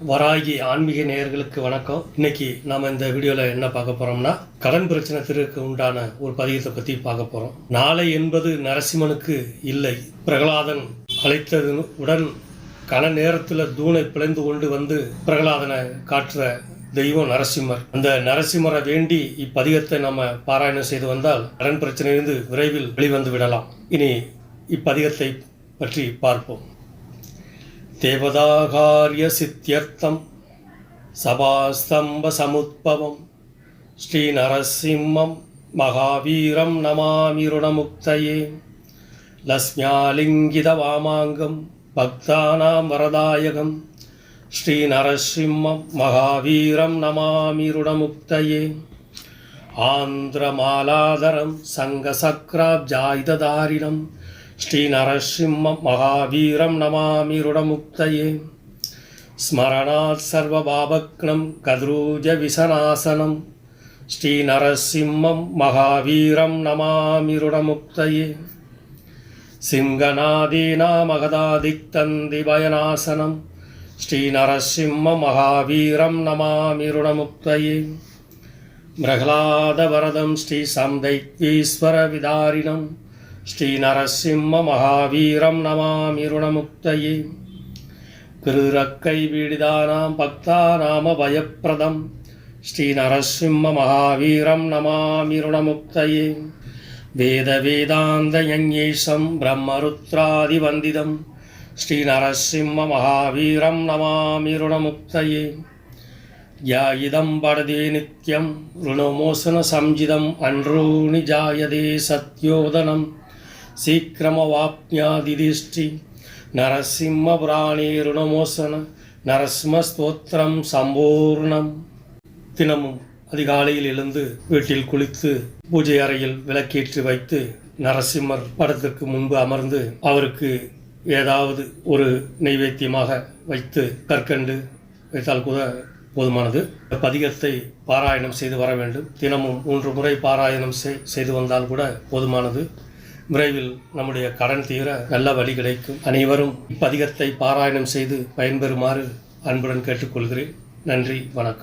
வராகி ஆன்மீக நேயர்களுக்கு வணக்கம். இன்னைக்கு நாம் இந்த வீடியோவில் என்ன பார்க்க போகிறோம்னா, கடன் பிரச்சனை தீர்க்க உண்டான ஒரு பதியத்தை பற்றி பார்க்க போகிறோம். நாளை என்பது நரசிம்மனுக்கு இல்லை. பிரகலாதன் அழைத்தது உடன் கன நேரத்தில் தூணை பிளந்து கொண்டு வந்து பிரகலாதனை காட்டுற தெய்வம் நரசிம்மர். அந்த நரசிம்மரை வேண்டி இப்பதிகத்தை நம்ம பாராயணம் செய்து வந்தால் கடன் பிரச்சனையிலிருந்து விரைவில் வெளிவந்து விடலாம். இனி இப்பதிகத்தை பற்றி பார்ப்போம். தேவதாகாரிய சித்தியர்த்தம் சபாஸ்தம்ப சமுத்பவம் ஸ்ரீ நரசிம்மம் மகாவீரம் நமாமி ருணமுக்தயே லஸ்மியாலிங்கித வாமாங்கம் பக்தானாம் வரதாயகம் ஸ்ரீ நரசிம்மம் மகாவீரம் நமாமி ருணமுக்தயே ஆந்திரமாலாதரம் சங்கசக்ராப்ஜாயுததாரிணம் ஸ்ரீ நரசிம்மம் மகாவீரம் நமாமி ருணமுக்தயே ஸ்மரணாத் சர்வபாபக்னம் கத்ரூஜ விசநாசனம் ஸ்ரீ நரசிம்மம் மகாவீரம் நமாமி ருணமுக்தயே சிங்கநாதீனாமகதாதிக்தந்தி பயநாசனம் ஸ்ரீ நரசிம்மம் மகாவீரம் நமாமி ருணமுக்தயே பிரகலாதவரதம் ஸ்ரீ சம்தைக்வீஸ்வர விதாரிணம் ஸ்ரீ நரசிம்ம மகாவீரம் நமாமி ருணமுக்தயே கிருரக்கை பீடிதானாம் பக்தாநாம பயப்பிரதம் ஸ்ரீ நரசிம்ம மகாவீரம் நமாமி ருணமுக்தயே வேத வேதாந்த யஞேஷம் பிரம்மருத்ராதிவந்திதம் ஸ்ரீ நரசிம்ம மகாவீரம் நமாமி ருணமுக்தயே யாயிதம் படதே நித்யம் ருணமோசன சம்ஜிதம் அன்ரூணி ஜாயதே சத்யோதனம் சீக்கிரமவாப்ஞாதிதிஷ்டி நரசிம்ம புராணே ருணமோசன நரசிம்மஸ்தோத்திரம் சம்பூர்ணம். தினமும் அதிகாலையில் எழுந்து வீட்டில் குளித்து பூஜை அறையில் விளக்கேற்றி வைத்து நரசிம்மர் படத்திற்கு முன்பு அமர்ந்து அவருக்கு ஏதாவது ஒரு நைவேத்தியமாக வைத்து கற்கண்டு வைத்தால் கூட போதுமானது. பதிகத்தை பாராயணம் செய்து வர வேண்டும். தினமும் 3 முறை பாராயணம் செய்து வந்தால் கூட போதுமானது. விரைவில் நம்முடைய கடன் தீர நல்ல வழி கிடைக்கும். அனைவரும் இப்பதிகத்தை பாராயணம் செய்து பயன்பெறுமாறு அன்புடன் கேட்டுக்கொள்கிறேன். நன்றி, வணக்கம்.